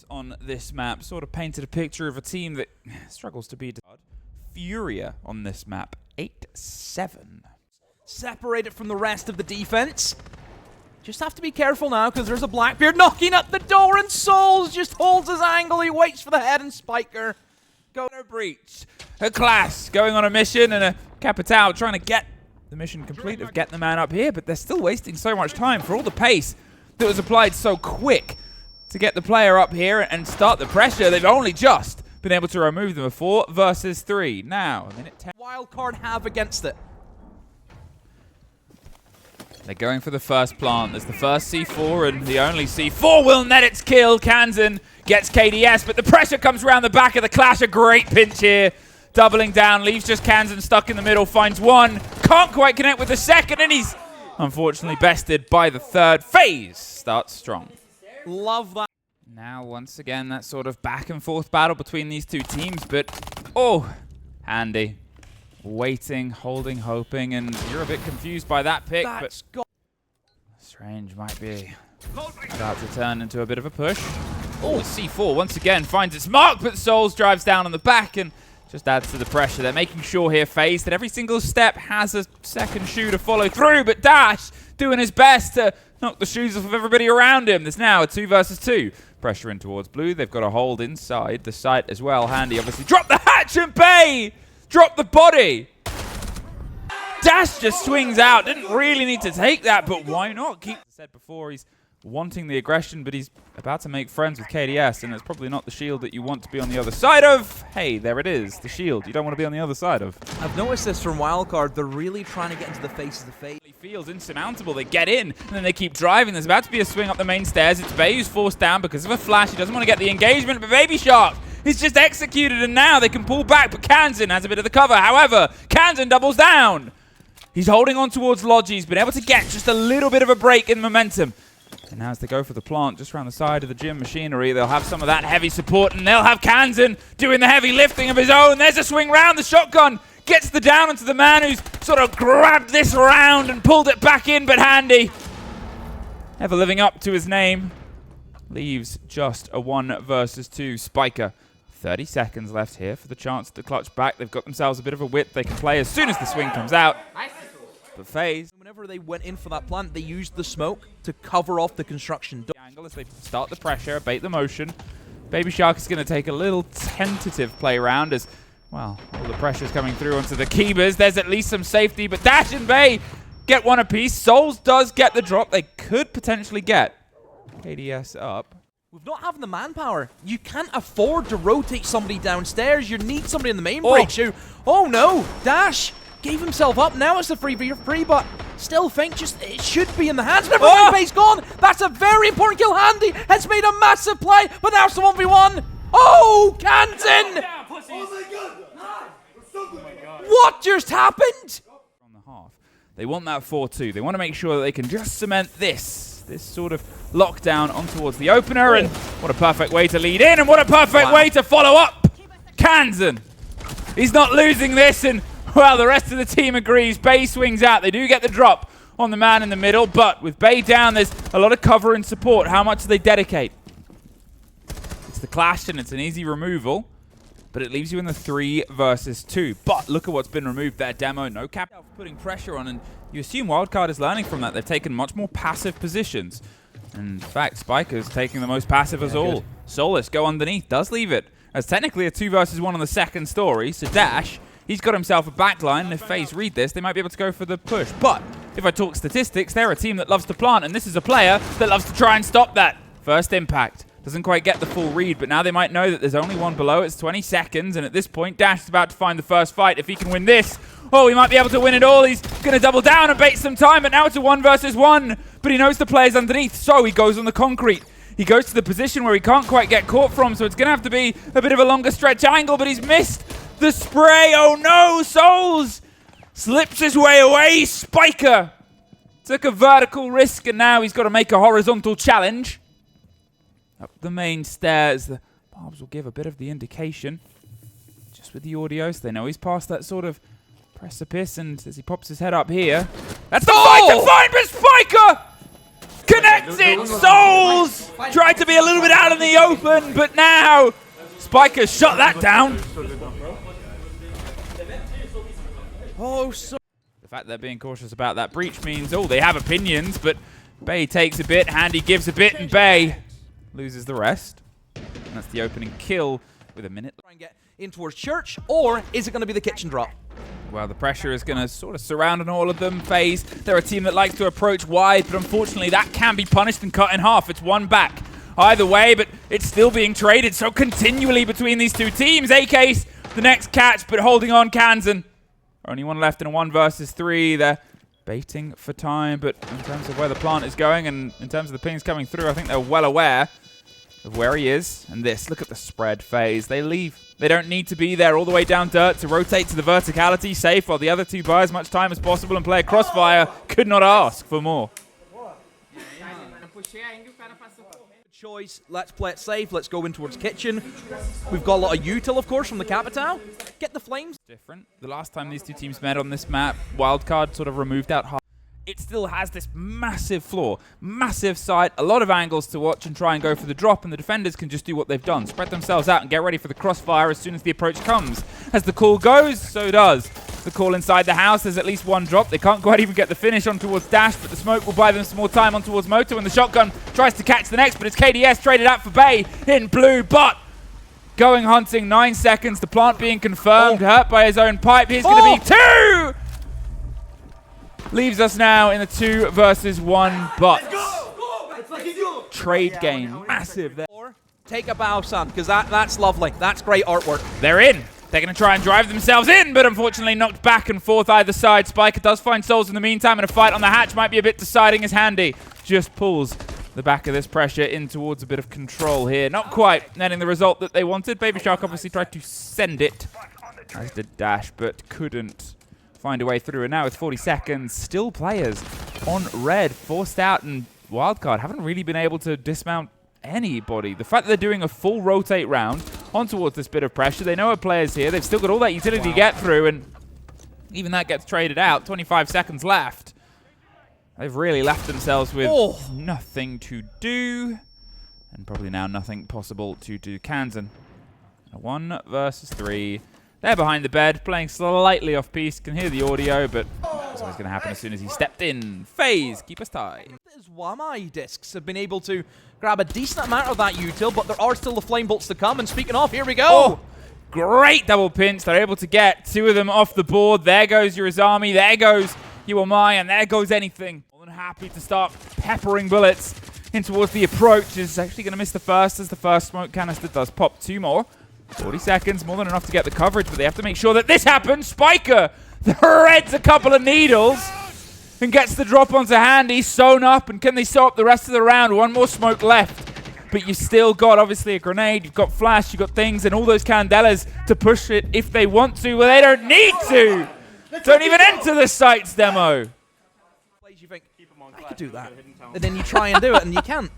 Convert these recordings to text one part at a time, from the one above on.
On this map, sort of painted a picture of a team that struggles to be Furia on this map, 8-7. Separated from the rest of the defense. Just have to be careful now because there's a Blackbeard knocking at the door and Souls just holds his angle. He waits for the head and Spiker. Go no breach. A Class going on a mission and a Capital trying to get the mission complete of get the man up here, but they're still wasting so much time for all the pace that was applied so quick to get the player up here and start the pressure. They've only just been able to remove them 4 versus 3. Now, a minute 10. Wildcard have against it. They're going for the first plant. There's the first C4 and the only C4 will net its kill. Kansan gets KDS, but the pressure comes around the back of the Clash. A great pinch here. Doubling down, leaves just Kansan stuck in the middle, finds one. Can't quite connect with the second, and he's unfortunately bested by the third. FaZe starts strong. Love that. Now, once again, that sort of back and forth battle between these two teams, but, oh, Handy. Waiting, holding, hoping, and you're a bit confused by that pick, but Strange might be about to turn into a bit of a push. Oh, C4 once again finds its mark, but Souls drives down on the back and just adds to the pressure. They're making sure here, FaZe, that every single step has a second shoe to follow through, but Dash doing his best to knock the shoes off of everybody around him. There's now a 2 versus 2. Pressure in towards blue. They've got a hold inside the site as well. Handy obviously drop the hatch and Bay! Drop the body! Dash just swings out. Didn't really need to take that, but why not? Keep said before, he's wanting the aggression, but he's about to make friends with KDS, and it's probably not the shield that you want to be on the other side of. Hey, there it is, the shield you don't want to be on the other side of. I've noticed this from Wildcard. They're really trying to get into the face of the FaZe. Feels insurmountable. They get in, and then they keep driving. There's about to be a swing up the main stairs. It's Bay who's forced down because of a flash. He doesn't want to get the engagement, but Baby Shark is just executed, and now they can pull back, but Kansan has a bit of the cover. However, Kansan doubles down. He's holding on towards Logi. He's been able to get just a little bit of a break in momentum. And now as they go for the plant just around the side of the gym machinery, they'll have some of that heavy support, and they'll have Kansan doing the heavy lifting of his own. There's a swing round. The shotgun gets the down onto the man who's sort of grabbed this round and pulled it back in, but Handy, ever living up to his name, leaves just a 1 versus 2. Spiker, 30 seconds left here for the chance to clutch back. They've got themselves a bit of a width. They can play as soon as the swing comes out. But FaZe, whenever they went in for that plant, they used the smoke to cover off the construction. Angle as they start the pressure, bait the motion. Baby Shark is going to take a little tentative play around as, well, all the pressure's coming through onto the Keepers. There's at least some safety, but Dash and Bay get one apiece. Souls does get the drop. They could potentially get KDS up. With not having the manpower, you can't afford to rotate somebody downstairs. You need somebody in the main breach. Oh no, Dash gave himself up. Now it's the free, but still think just it should be in the hands. Never mind, Bay's gone. That's a very important kill. Handy has made a massive play, but now it's the 1v1. Oh, Kansan! What just happened? On the half, they want that 4-2. They want to make sure that they can just cement this sort of lockdown on towards the opener, and what a perfect way to lead in, and what a perfect way to follow up. Kansan, he's not losing this, and well, the rest of the team agrees. Bay swings out. They do get the drop on the man in the middle, but with Bay down, there's a lot of cover and support. How much do they dedicate? It's the Clash, and it's an easy removal, but it leaves you in the 3 versus 2. But look at what's been removed there. Demo, no cap, putting pressure on, and you assume Wildcard is learning from that. They've taken much more passive positions. And in fact, Spiker's taking the most passive as all. Solus go underneath, does leave it as technically a 2 versus 1 on the second story. So Dash, he's got himself a backline, and if FaZe read this, they might be able to go for the push. But if I talk statistics, they're a team that loves to plant, and this is a player that loves to try and stop that. First impact. Doesn't quite get the full read, but now they might know that there's only one below. It's 20 seconds, and at this point, Dash is about to find the first fight. If he can win this, oh, he might be able to win it all. He's going to double down and bait some time, but now it's a 1 versus 1. But he knows the player's underneath, so he goes on the concrete. He goes to the position where he can't quite get caught from, so it's going to have to be a bit of a longer stretch angle, but he's missed the spray. Oh no, Souls slips his way away. Spiker took a vertical risk, and now he's got to make a horizontal challenge. Up the main stairs, the barbs will give a bit of the indication. Just with the audio, so they know he's past that sort of precipice, and as he pops his head up here, that's the fight to find, but Spiker Connects it! Souls! Tried to be a little bit out in the open, but now Spiker shut that down. Oh, so... The fact they're being cautious about that breach means, oh, they have opinions, but Bay takes a bit, Handy gives a bit, and Bay loses the rest. And that's the opening kill with a minute. Try and get in towards Church, or is it going to be the kitchen drop? Well, the pressure is going to sort of surround on all of them. FaZe, they're a team that likes to approach wide, but unfortunately that can be punished and cut in half. It's one back either way, but it's still being traded so continually between these two teams. AK's the next catch, but holding on Kansan. Only one left in a 1 versus 3. They're baiting for time, but in terms of where the plant is going and in terms of the pings coming through, I think they're well aware of where he is. And this, look at the spread. FaZe, they leave. They don't need to be there all the way down dirt to rotate to the verticality safe while the other two buy as much time as possible and play a crossfire. Could not ask for more. Choice, let's play it safe, let's go in towards kitchen. We've got a lot of util, of course, from the Capitao. Get the flames. Different. The last time these two teams met on this map, Wildcard sort of removed out half. It still has this massive floor, massive site, a lot of angles to watch and try and go for the drop, and the defenders can just do what they've done. Spread themselves out and get ready for the crossfire as soon as the approach comes. As the call goes, so does the call inside the house. There's at least one drop. They can't quite even get the finish on towards Dash, but the smoke will buy them some more time on towards Moto, and the shotgun tries to catch the next, but it's KDS traded out for Bay in blue, but going hunting, 9 seconds, the plant being confirmed, hurt by his own pipe. Here's going to be 2! Leaves us now in a 2 versus 1, but trade game, massive there. Take a bow, son, because that's lovely. That's great artwork. They're in. They're going to try and drive themselves in, but unfortunately knocked back and forth either side. Spiker does find Souls in the meantime, and a fight on the hatch might be a bit deciding as Handy just pulls the back of this pressure in towards a bit of control here. Not quite netting the result that they wanted. Baby Shark obviously tried to send it, as did Dash, but couldn't find a way through. And now with 40 seconds, still players on red, forced out, and Wildcard haven't really been able to dismount anybody. The fact that they're doing a full rotate round on towards this bit of pressure, they know a player's here, they've still got all that utility to get through, and even that gets traded out. 25 seconds left. They've really left themselves with nothing to do, and probably now nothing possible to do. Kansan, 1 versus 3. They're behind the bed, playing slightly off-piece. Can hear the audio, but that's what's going to happen as soon as he stepped in. FaZe, keep us tight. His Wamai discs have been able to grab a decent amount of that util, but there are still the flame bolts to come. And speaking of, here we go. Oh, great double pinch. They're able to get 2 of them off the board. There goes your Izami. There goes Wamai, and there goes anything. More than happy to start peppering bullets in towards the approach. Is actually going to miss the first, as the first smoke canister does pop 2 more. 40 seconds, more than enough to get the coverage, but they have to make sure that this happens. Spiker threads a couple of needles and gets the drop onto Handy, sewn up, and can they sew up the rest of the round? 1 more smoke left, but you've still got obviously a grenade, you've got flash, you've got things, and all those candelas to push it if they want to. Well, they don't need to. Don't even enter the sites demo. You think, I could do that, and then you try and do it, and you can't.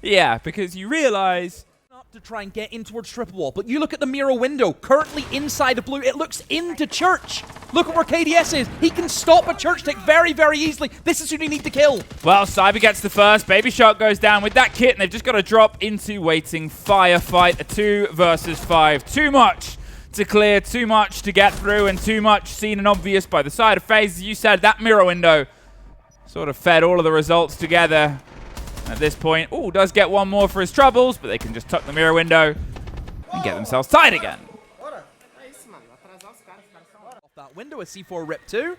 Yeah, because you realize to try and get in towards triple wall, but you look at the mirror window, currently inside of blue, it looks into Church. Look at where KDS is. He can stop a Church tick very, very easily. This is who they need to kill. Well, Cyber gets the first. Baby Shark goes down with that kit, and they've just got to drop into waiting firefight. A 2 versus 5. Too much to clear, too much to get through, and too much seen and obvious by the side of FaZe. As you said, that mirror window sort of fed all of the results together. At this point, does get 1 more for his troubles, but they can just tuck the mirror window and get themselves tied again. Off that window, a C4 rip 2.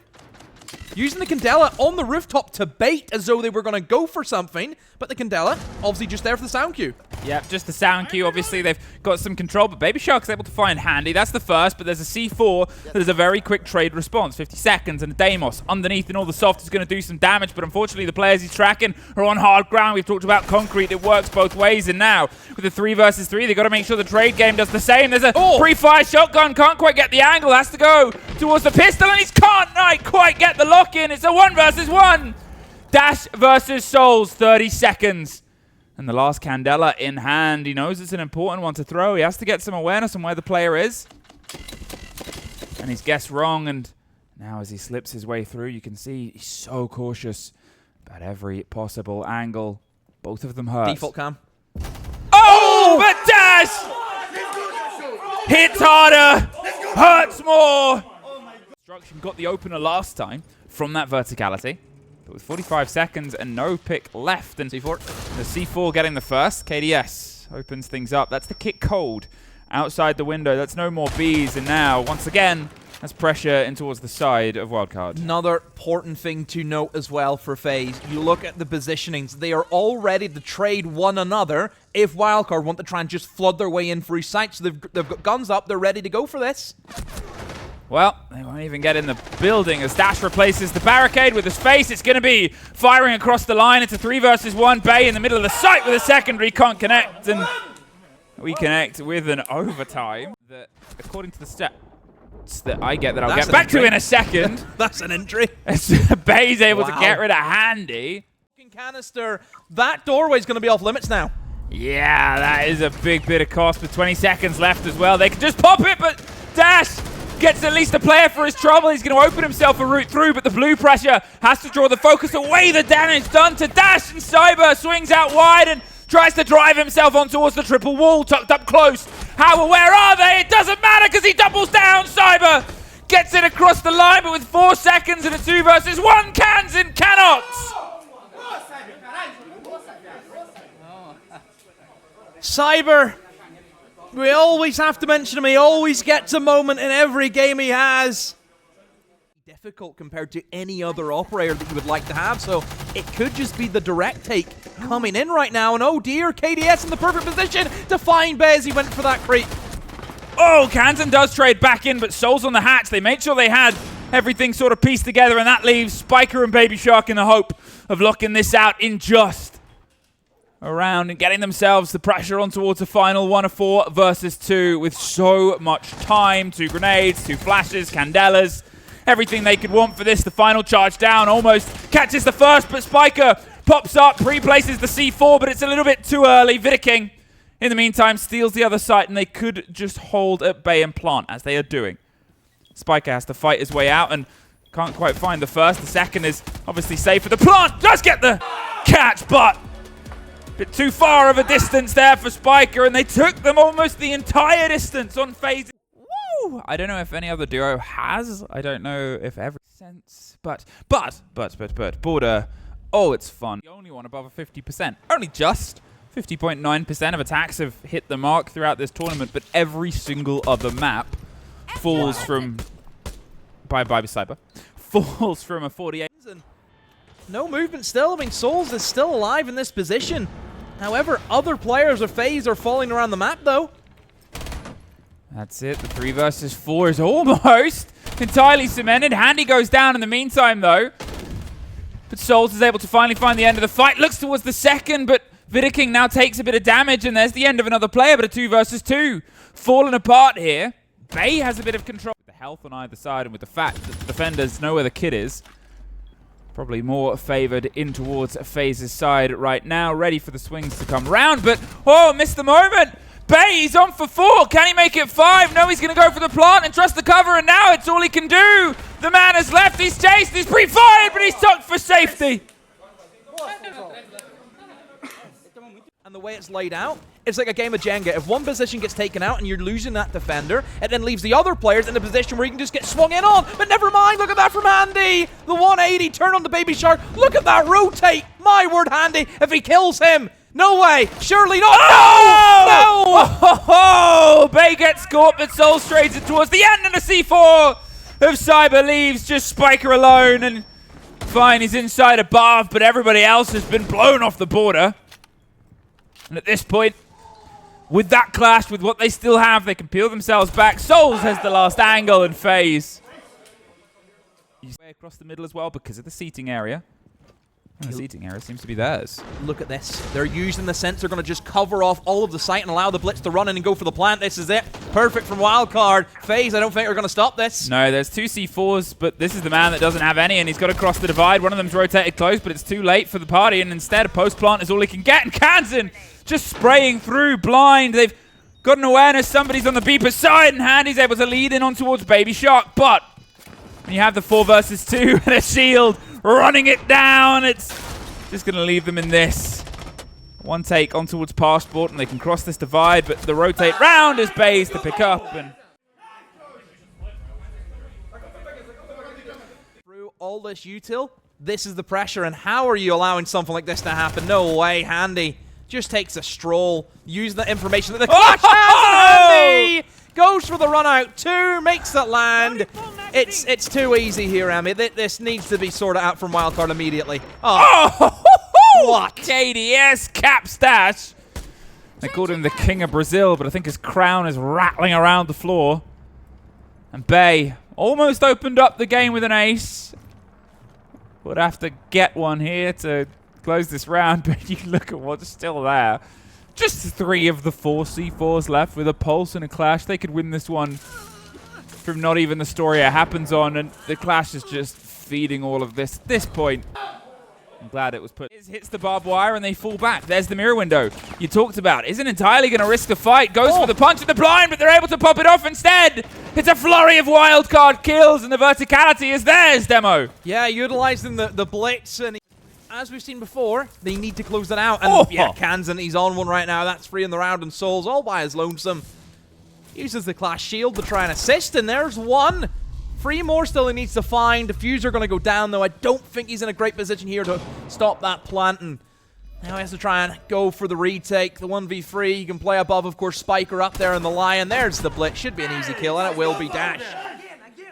Using the Candela on the rooftop to bait as though they were going to go for something, but the Candela obviously just there for the sound cue. Yeah, just the sound cue. Obviously, they've got some control, but Baby Shark's able to find Handy. That's the first, but there's a C4 that is a very quick trade response. 50 seconds, and a Deimos underneath, and all the soft is going to do some damage, but unfortunately, the players he's tracking are on hard ground. We've talked about concrete. It works both ways, and now, with the 3 versus 3, they've got to make sure the trade game does the same. There's a pre-fire shotgun. Can't quite get the angle. Has to go towards the pistol, and he can't quite get the lock-in. It's a 1 versus 1. Dash versus Souls, 30 seconds. And the last Candela in hand. He knows it's an important one to throw. He has to get some awareness on where the player is. And he's guessed wrong. And now as he slips his way through, you can see he's so cautious. At every possible angle, both of them hurt. Default cam. Oh, but Dash hits harder, hurts more. Destruction got the opener last time from that verticality, but with 45 seconds and no pick left, and C4. The C4 getting the first. KDS opens things up. That's the kick code outside the window. That's no more Bs, and now once again that's pressure in towards the side of Wildcard. Another important thing to note as well for FaZe, you look at the positionings, they are all ready to trade one another if Wildcard want to try and just flood their way in through sight. So they've got guns up, they're ready to go for this. Well, they won't even get in the building as Dash replaces the barricade with his face. It's going to be firing across the line. It's a 3 versus 1. Bay in the middle of the site with a secondary, can't connect, and we connect with an overtime that, according to the stats that I get, that I'll get back to in a second. That's an entry. Bay's able to get rid of Handy. Canister, that doorway's going to be off limits now. Yeah, that is a big bit of cost with 20 seconds left as well. They can just pop it, but Dash gets at least a player for his trouble. He's going to open himself a route through, but the blue pressure has to draw the focus away. The damage done to Dash, and Cyber swings out wide and tries to drive himself on towards the triple wall, tucked up close. How aware are they? It doesn't matter because he doubles down. Cyber gets it across the line, but with 4 seconds and a 2 versus 1, Kanzin cannot. Cyber, we always have to mention him. He always gets a moment in every game he has. Difficult compared to any other operator that you would like to have, so it could just be the direct take coming in right now. And oh dear, KDS in the perfect position to find Bez. He went for that creep. Oh, Kanzin does trade back in, but Soul's on the hatch. They made sure they had everything sort of pieced together, and that leaves Spiker and Baby Shark in the hope of locking this out in just around and getting themselves the pressure on towards a final 1 of 4 versus 2 with so much time. 2 grenades, 2 flashes, candelas, everything they could want for this. The final charge down almost catches the first, but Spiker pops up, pre-places the C4, but it's a little bit too early. Vidiking, in the meantime, steals the other site, and they could just hold at bay and plant, as they are doing. Spiker has to fight his way out and can't quite find the first. The second is obviously safe for the plant. Does get the catch, but a bit too far of a distance there for Spiker, and they took them almost the entire distance on FaZe. Woo! I don't know if any other duo has. I don't know if every sense, but Border. Oh, it's fun. The only one above a 50%. Only just 50.9% of attacks have hit the mark throughout this tournament, but every single other map falls from Cyber. Falls from a 48. No movement still. I mean, Souls is still alive in this position. However, other players of FaZe are falling around the map, though. That's it. The 3 versus 4 is almost entirely cemented. Handy goes down in the meantime, though. But Souls is able to finally find the end of the fight. Looks towards the second, but Vidiking now takes a bit of damage, and there's the end of another player, but a 2 versus 2. Falling apart here. Bay has a bit of control. With the health on either side and with the fact that the defenders know where the kid is. Probably more favored in towards FaZe's side right now. Ready for the swings to come round, but oh, missed the moment. Bay, he's on for 4. Can he make it 5? No, he's going to go for the plant and trust the cover, and now it's all he can do. The man has left. He's chased. He's pre-fired, but he's tucked for safety. And the way it's laid out, it's like a game of Jenga. If one position gets taken out and you're losing that defender, it then leaves the other players in a position where you can just get swung in on. But never mind, look at that from Handy. The 180 turn on the Baby Shark. Look at that rotate. My word, Handy, if he kills him. No way. Surely not. Oh! No! Oh! Bay gets caught, but Soul trades it towards the end, and the C4 of Cyber leaves just Spiker alone. And fine, he's inside a bath, but everybody else has been blown off the border. And at this point, with that clash, with what they still have, they can peel themselves back. Souls has the last angle, and FaZe. He's way across the middle as well because of the seating area. And the seating area seems to be theirs. Look at this. They're using the sense. They're going to just cover off all of the site and allow the blitz to run in and go for the plant. This is it. Perfect from Wildcard. FaZe, I don't think are going to stop this. No, there's 2 C4s, but this is the man that doesn't have any, and he's got to cross the divide. One of them's rotated close, but it's too late for the party, and instead a post plant is all he can get. And Kanzin just spraying through blind. They've got an awareness. Somebody's on the beeper side, and Handy's able to lead in on towards Baby Shark. But when you have the 4 versus 2 and a shield running it down, it's Just going to leave them in this. One take on towards Passport, and they can cross this divide, but the rotate round is FaZe to pick up. And through all this util, this is the pressure, and how are you allowing something like this to happen? No way, Handy just takes a stroll, use the information that the Clash has, and Handy goes for the run out. 2 makes it land. It's too easy here, Amy. This needs to be sorted out from Wildcard immediately. Oh! What? KDS cap stash. They called him the King of Brazil, but I think his crown is rattling around the floor. And Bay almost opened up the game with an ace. Would have to get one here to close this round, but you look at what's still there. Just 3 of the 4 C4s left with a Pulse and a Clash. They could win this one from not even the story it happens on, and the Clash is just feeding all of this at this point. I'm glad it was put. It hits the barbed wire and they fall back. There's the mirror window you talked about. Isn't entirely going to risk the fight. Goes for the punch in the blind, but they're able to pop it off instead. It's a flurry of wildcard kills, and the verticality is theirs, Demo. Yeah, utilizing the blitz, and as we've seen before, they need to close it out. And yeah, Kansan, he's on one right now. That's 3 in the round, and Souls all by his lonesome. Uses the Clash shield to try and assist, and there's 1. 3 more still he needs to find. Diffuser going to go down, though. I don't think he's in a great position here to stop that plant. And now he has to try and go for the retake. The 1v3, he can play above, of course. Spiker up there in the Lion. There's the blitz. Should be an easy kill, and it will be Dash.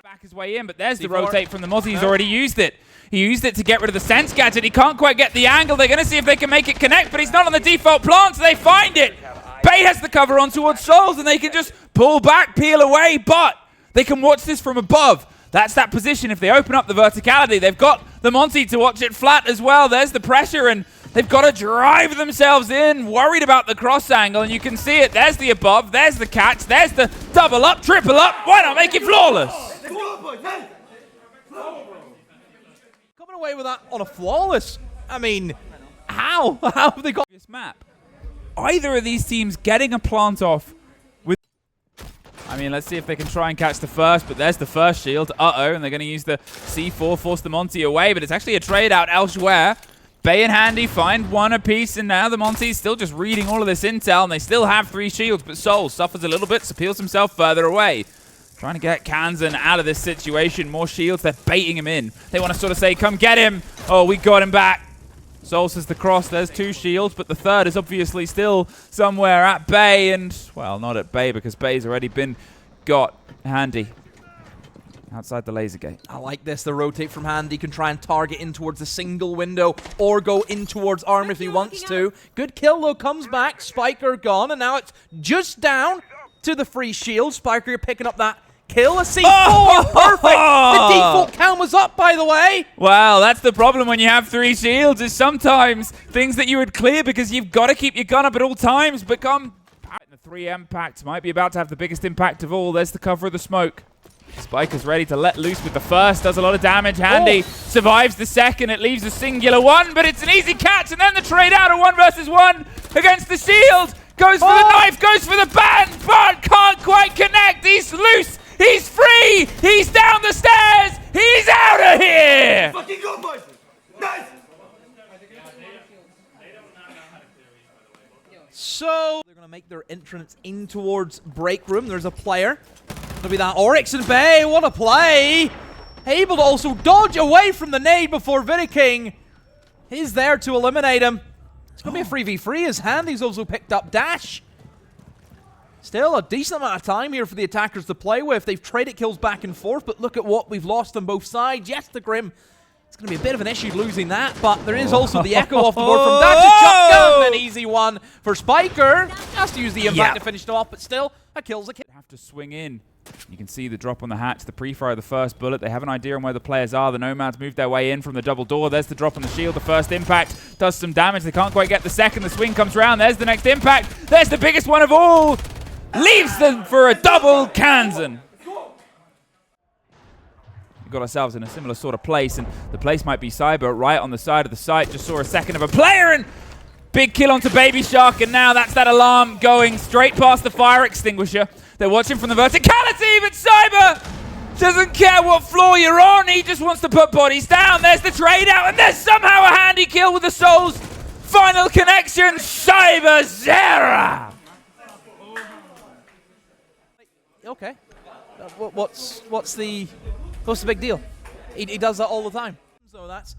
Back his way in, but there's the rotate from the Mozzie. He's already used it. He used it to get rid of the Sense Gadget. He can't quite get the angle. They're going to see if they can make it connect, but he's not on the default plant, so they find it. Bay has the cover on towards Souls, and they can just pull back, peel away, but they can watch this from above. That's that position. If they open up the verticality, they've got the Monty to watch it flat as well. There's the pressure, and they've got to drive themselves in, worried about the cross angle, and you can see it. There's the above, there's the catch, there's the double up, triple up. Why not make it flawless? Coming away with that on a flawless. I mean, how? How have they got this map? Either of these teams getting a plant off with... I mean, let's see if they can try and catch the first, but there's the first shield. Uh-oh, and they're going to use the C4, force the Monty away, but it's actually a trade out elsewhere. Bay and Handy find 1 apiece, and now the Monty's still just reading all of this intel, and they still have 3 shields, but Soul suffers a little bit, so peels himself further away. Trying to get Kansan out of this situation. More shields, they're baiting him in. They want to sort of say, come get him. Oh, we got him back. Soul says the cross, there's 2 shields, but the third is obviously still somewhere at Bay, and, well, not at Bay, because Bay's already been got. Handy outside the laser gate. I like this. The rotate from Handy can try and target in towards the single window or go in towards arm if he wants to. Good kill, though, comes back. Spiker gone, and now it's just down to the free shield. Spiker picking up that kill. A C4, perfect. The default count was up, by the way. Well, that's the problem when you have 3 shields, is sometimes things that you would clear because you've got to keep your gun up at all times become... The 3 impact might be about to have the biggest impact of all. There's the cover of the smoke. Spiker's ready to let loose with the first. Does a lot of damage. Handy survives the second. It leaves a singular 1, but it's an easy catch. And then the trade out of 1 versus 1 against the shield. Goes for the knife, goes for the ban, but can't quite connect. He's loose. He's free! He's down the stairs! He's out of here! Fucking go, boys! Nice! So, they're going to make their entrance in towards break room. There's a player. It'll be that Oryx and Bay. What a play! Able to also dodge away from the nade before King is there to eliminate him. It's going to be a 3v3 as Handy's also picked up Dash. Still a decent amount of time here for the attackers to play with. They've traded kills back and forth, but look at what we've lost on both sides. Yes, the Grim. It's going to be a bit of an issue losing that, but there is also the echo off the board from Dash. Shotgun, an easy one for Spiker. Has to use the impact to finish it off, but still, a kill's a kill. Have to swing in. You can see the drop on the hatch, the pre-fire of the first bullet. They have an idea on where the players are. The Nomads move their way in from the double door. There's the drop on the shield. The first impact does some damage. They can't quite get the second. The swing comes around. There's the next impact. There's the biggest one of all. Leaves them for a double Kansan. We've got ourselves in a similar sort of place, and the place might be Cyber right on the side of the site. Just saw a second of a player, and big kill onto Baby Shark, and now that's that alarm going straight past the fire extinguisher. They're watching from the verticality, but Cyber Doesn't care what floor you're on, he just wants to put bodies down. There's the trade out, and there's somehow a handy kill with the Souls. Final connection, Cyber Zera. Okay. What's the big deal? He does that all the time. So that's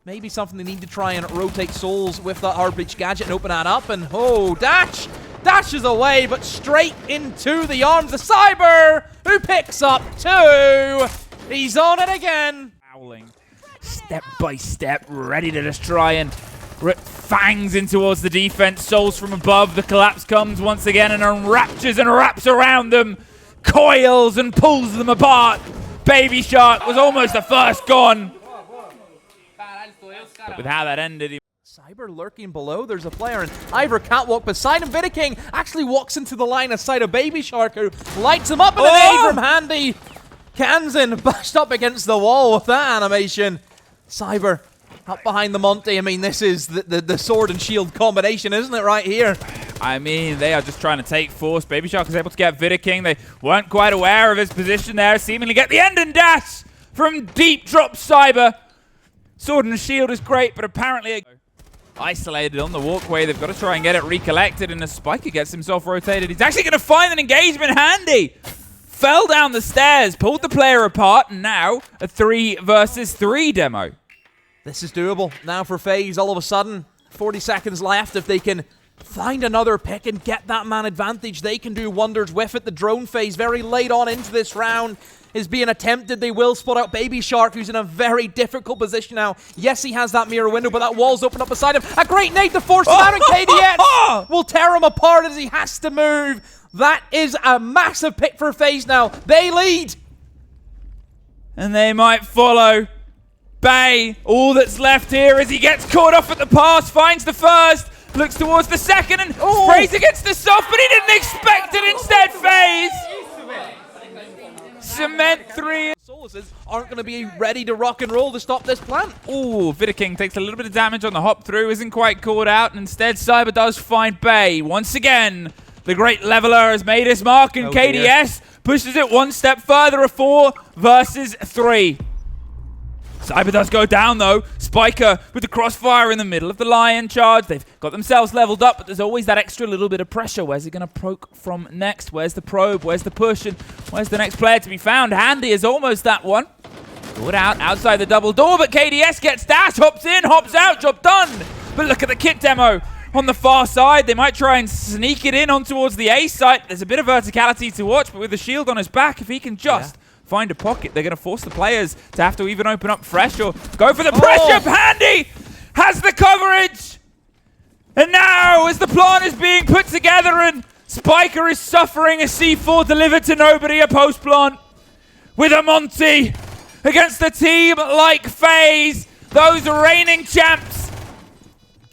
maybe something they need to try and rotate Souls with that hard breach gadget and open that up. And oh, Dash! Dashes away, but straight into the arms of Cyber, who picks up 2. He's on it again. Howling, step by step, ready to just try and rip fangs in towards the defense. Souls from above, the collapse comes once again and enraptures and wraps around them, coils and pulls them apart. Baby Shark was almost the first gone. But with how that ended, Cyber lurking below. There's a player in Ivor Catwalk beside him. Vidiking actually walks into the line of sight of Baby Shark, who lights him up, and an aid from Handy. Kanzan bashed up against the wall with that animation. Cyber up behind the Monty. I mean, this is the sword and shield combination, isn't it, right here? I mean, they are just trying to take force. Baby Shark is able to get Vidiking. They weren't quite aware of his position there. Seemingly get the end and dash from deep drop Cyber. Sword and shield is great, but apparently isolated on the walkway. They've got to try and get it recollected, and as Spiker gets himself rotated, he's actually going to find an engagement. Handy fell down the stairs, pulled the player apart, and now a 3 versus 3 demo. This is doable now for FaZe. All of a sudden, 40 seconds left. If they can find another pick and get that man advantage, they can do wonders with it. The drone phase very late on into this round is being attempted. They will spot out Baby Shark, who's in a very difficult position now. Yes, he has that mirror window, but that wall's open up beside him. A great nade to force him out, and KDS will tear him apart as he has to move. That is a massive pick for FaZe now. They lead. And they might follow. Bay, all that's left here is he gets caught off at the pass, finds the first, looks towards the second, and sprays against the soft, but he didn't expect it. Instead, FaZe cement 3. Solaces aren't going to be ready to rock and roll to stop this plant. Ooh, Vidiking takes a little bit of damage on the hop through, isn't quite caught out, and instead Cyber does find Bay. Once again, the great leveler has made his mark, and KDS pushes it one step further, a 4 versus 3. Cyber does go down though. Spiker with the crossfire in the middle of the Lion charge. They've got themselves leveled up, but there's always that extra little bit of pressure. Where's he going to poke from next? Where's the probe? Where's the push? And where's the next player to be found? Handy is almost that one. Good out outside the double door, but KDS gets dash, hops in, hops out, job done. But look at the kit demo on the far side. They might try and sneak it in on towards the A site. There's a bit of verticality to watch, but with the shield on his back, if he can just find a pocket, they're going to force the players to have to even open up fresh or go for the pressure. Handy has the coverage. And now, as the plan is being put together and Spiker is suffering a C4 delivered to nobody, a post plant with a Monty against a team like FaZe, those reigning champs.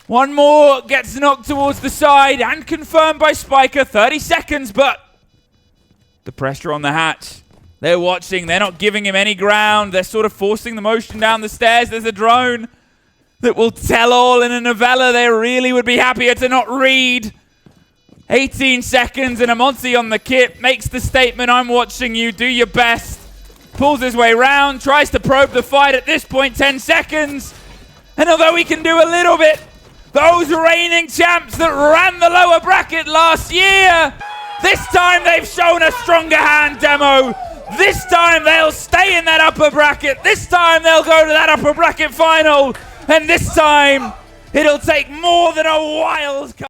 One more gets knocked towards the side and confirmed by Spiker. 30 seconds, but the pressure on the hatch. They're watching. They're not giving him any ground. They're sort of forcing the motion down the stairs. There's a drone that will tell all in a novella they really would be happier to not read. 18 seconds and a Monty on the kit makes the statement, I'm watching you, do your best. Pulls his way round, tries to probe the fight at this point, 10 seconds. And although he can do a little bit, those reigning champs that ran the lower bracket last year, this time they've shown a stronger hand demo. This time they'll stay in that upper bracket. This time they'll go to that upper bracket final. And this time it'll take more than a wild card.